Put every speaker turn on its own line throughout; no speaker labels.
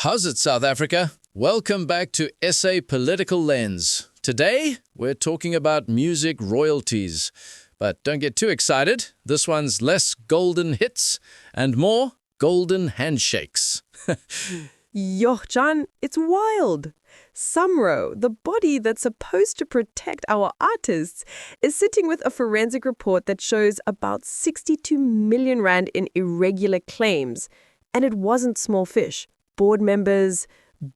How's it, South Africa? Welcome back to SA Political Lens. Today, we're talking about music royalties. But don't get too excited. This one's less golden hits and more golden handshakes.
John, it's wild. Samro, the body that's supposed to protect our artists, is sitting with a forensic report that shows about 62 million rand in irregular claims. And it wasn't small fish. Board members,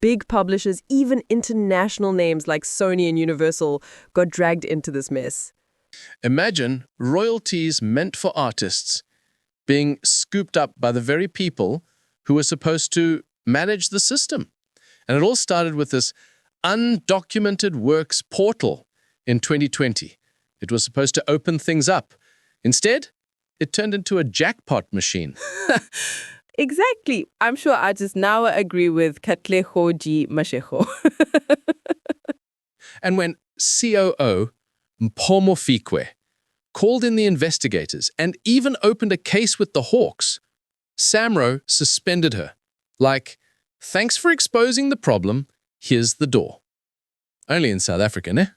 big publishers, even international names like Sony and Universal got dragged into this mess.
Imagine royalties meant for artists being scooped up by the very people who were supposed to manage the system. And it all started with this undocumented works portal in 2020. It was supposed to open things up. Instead, it turned into a jackpot machine.
Exactly. I'm sure artists now agree with Katleho G. Mashego.
And when COO Mphomo Fikwe called in the investigators and even opened a case with the Hawks, Samro suspended her. Like, thanks for exposing the problem, here's the door. Only in South Africa, ne?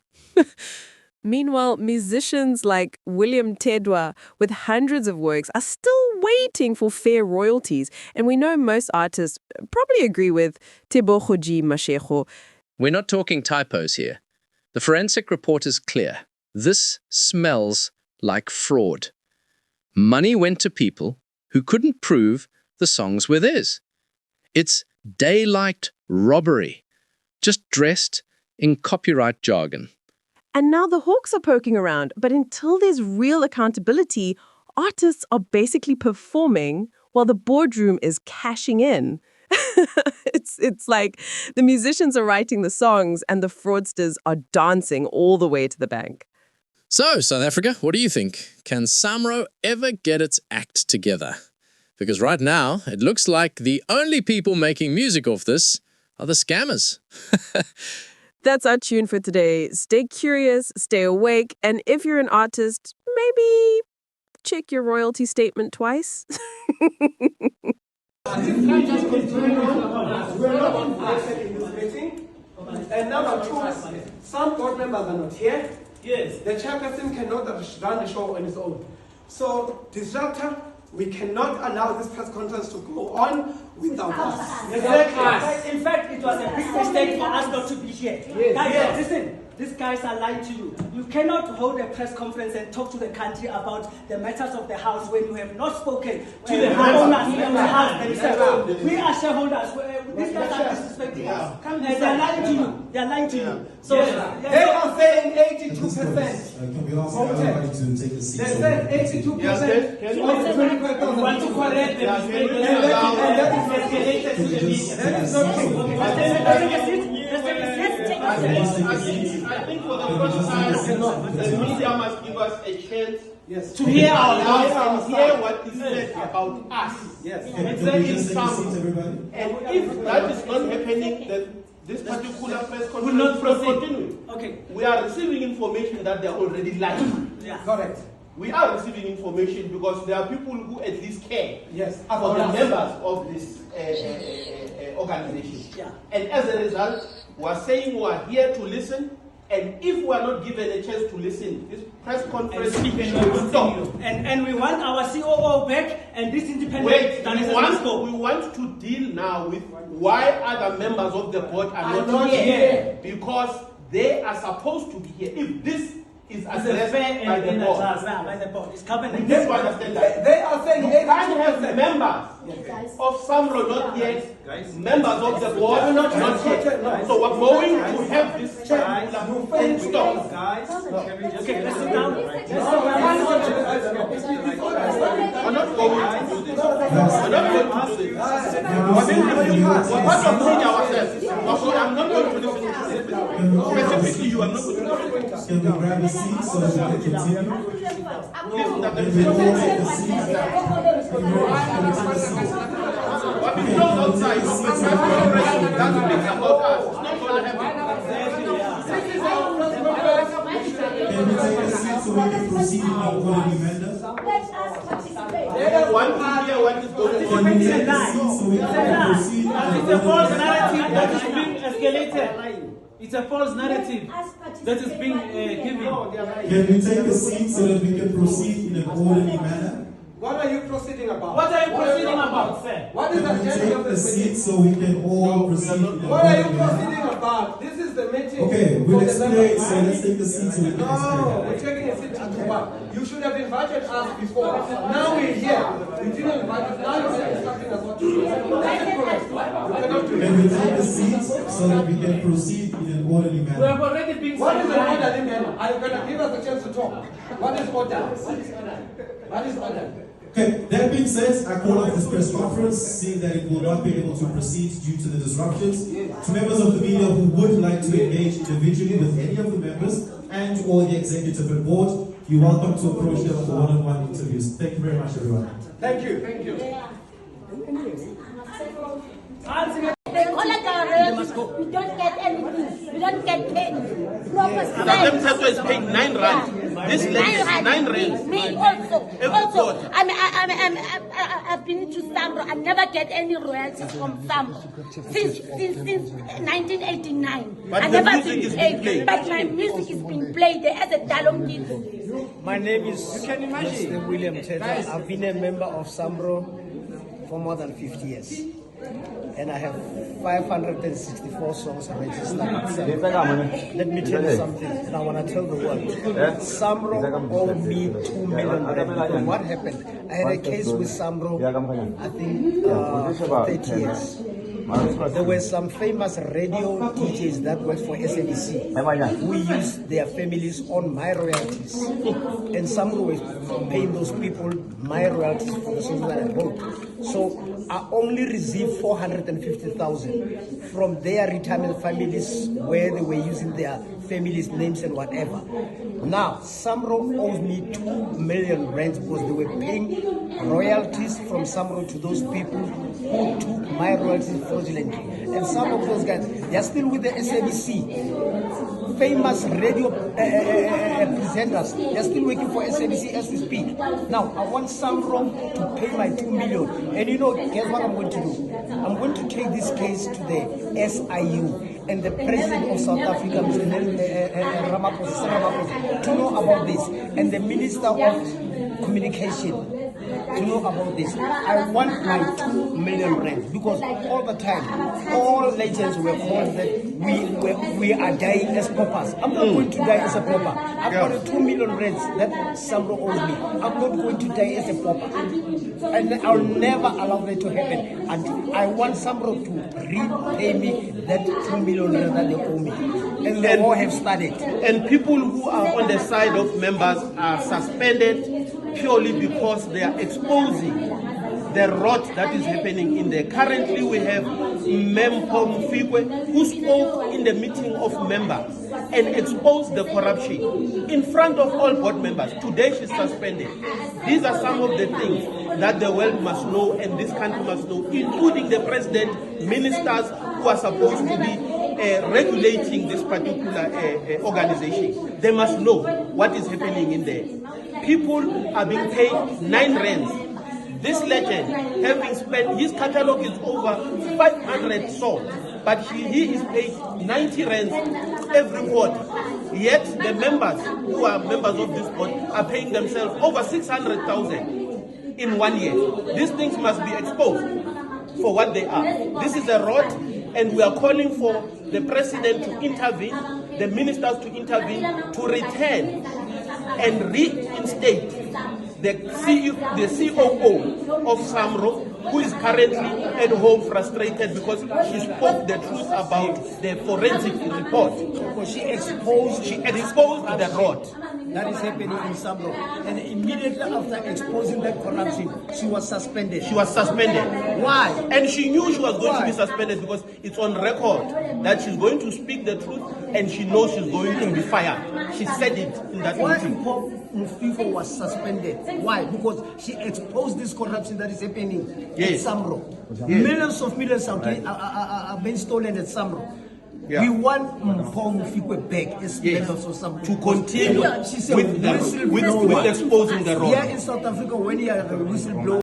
Meanwhile, musicians like William Tedwa, with hundreds of works, are still waiting for fair royalties. And we know most artists probably agree with Tebogo G. Mashego.
We're not talking typos here. The forensic report is clear. This smells like fraud. Money went to people who couldn't prove the songs were theirs. It's daylight robbery, just dressed in copyright jargon.
And now the Hawks are poking around. But until there's real accountability, artists are basically performing while the boardroom is cashing in. It's like the musicians are writing the songs and the fraudsters are dancing all the way to the bank.
So, South Africa, what do you think? Can Samro ever get its act together? Because right now, it looks like the only people making music off this are the scammers.
That's our tune for today. Stay curious, stay awake, and if you're an artist, maybe check your royalty statement twice.
And number two, some board members are not here. Yes. The chairperson cannot run the show on his own. So, disruptor, we cannot allow this press conference to go on without us.
Exactly. In fact, it was a big mistake for us not to be here.
Yes.
Guys, listen. These guys are lying to you. You cannot hold a press conference and talk to the country about the matters of the house when you have not spoken to the owners of the house themselves. We are shareholders. These guys are disrespecting us. They are lying to you. They are lying to you. So
they are saying 82%.
Can we ask everybody to take a seat?
They said 82%.
Yes, we want to correct the mistake.
And that is escalated to the media. That is not true.
Let's take a seat. Let's take a seat.
I think for the first time, the media must give us a chance
to hear our voice
and hear what is said about us.
Yes.
And if that is not happening, then this particular press conference
will not
continue.
Okay.
We are receiving information that they are already lying.
Yeah.
Correct.
We are receiving information because there are people who at least care
about
the members of this organization.
Yeah.
And as a result, we are saying we are here to listen. And if we are not given a chance to listen, this press conference should stop.
And we want our COO back and this independent.
Wait, we want to deal now with why other members of the board are not here. Because they are supposed to be here. If this is addressed by the board.
It's covered.
We need to understand that.
They are saying
you can't have members of Samro not yet, members of the board not yet. So we're going to have this full stop.
Okay, let's sit down.
We're not going to do this. We're not going to do this. What we're saying ourselves, I'm not going to listen to this. Specifically, you are not going to listen.
Can we grab a seat so we can continue?
What we close outside, that speaks about us. It's not going to happen.
Can we take a seat so we can proceed with our quality vendors?
They want to hear what is going on.
Can we take a seat so we can proceed?
It's a false narrative that is being escalated. It's a false narrative that is being given.
Can we take a seat so that we can proceed in an orderly manner?
What are you proceeding about?
What are you proceeding about, sir?
What is the
Can we
agenda of
take a
this
seat
meeting?
so we can all proceed in an
What are you
orderly manner?
proceeding about? This is the meeting.
Okay,
for
we'll
the
explain,
members.
so let's take a seat so we can
No, we're
explain.
taking a seat to do what? You should have invited us before. Now we're here. You didn't invite us. Now you're instructing us what to do. That's incorrect. You cannot do
Can
it.
we take a seat so that we can proceed in an orderly
We have
manner?
already been
What is the
sidelined.
order, Limena? Are you going to give us a chance to talk? What is order? What is order?
Okay, that being said, I call off this press conference, seeing that it will not be able to proceed due to the disruptions. To members of the media who would like to engage individually with any of the members and or the executive and board, you're welcome to approach them for one-on-one interviews. Thank you very much, everyone.
Thank you. Thank you.
They call it our rent. We don't get anything. We don't get paid. Proper
Them Tato is paying 9 rand. This lady is 9 rand.
Me also.
Every
Also,
quarter.
I've been to Samro. I never get any royalties from Samro since 1989.
But
I
the
never
music
been
is being played.
But my music is being played there as a Dalom kid.
My name is Mr. William Teta. I've been a member of Samro for more than 50 years. And I have 564 songs registered. Let me tell you something, and I want to tell the world. Samro owed me 2 million rand. Because what happened? I had a case with Samro, I think, for 30 years. There were some famous radio DJs that worked for SABC who used their families on my royalties. And Samro was paying those people my royalties for the songs that I wrote. So I only received 450,000 from their retirement families where they were using their families' names and whatever. Now, Samro owes me 2 million rand because they were paying royalties from Samro to those people who took my royalties fraudulently. And some of those guys, they are still with the SABC. Famous radio presenters, they are still working for SABC as we speak. Now, I want Samro to pay my 2 million. And you know, guess what I'm going to do? I'm going to take this case to the SIU and the President of South Africa, Mr. Ramaphosa, to know about this, and the Minister of Communication to know about this. I want my 2 million rand because all the time, all legends were called that we are dying as paupers. I'm not going to die as a pauper. I've got a 2 million rands that Samro owes me. I'm not going to die as a pauper. And I'll never allow that to happen. And I want Samro to repay me that 2 million rand that they owe me. And the war have started.
And people who are on the side of members are suspended purely because they are exposing the rot that is happening in there. Currently, we have Mempo Mfikwe, who spoke in the meeting of members and exposed the corruption in front of all board members. Today, she's suspended. These are some of the things that the world must know and this country must know, including the president, ministers who are supposed to be regulating this particular organization. They must know what is happening in there. People are being paid 9 rands. This legend, having spent, his catalog is over 500 songs, but he is paid 90 rands every quarter. Yet the members who are members of this board are paying themselves over 600,000 in 1 year. These things must be exposed for what they are. This is a rot, and we are calling for the president to intervene, the ministers to intervene, to return and reinstate the COO of Samro, who is currently at home frustrated because she spoke the truth about the forensic report.
Because she exposed
the rot
that is happening in Samro. And immediately after exposing that corruption, she was suspended.
She was suspended.
Why?
And she knew she was going to be suspended because it's on record that she's going to speak the truth and she knows she's going to be fired. She said it in that meeting.
Mufiko was suspended. Why? Because she exposed this corruption that is happening at Samro.
Yes.
Millions are being stolen at Samro.
Yeah.
We want Mufiko back as members of Samro.
To continue
with
exposing the role.
Here in South Africa, when you are a whistleblower,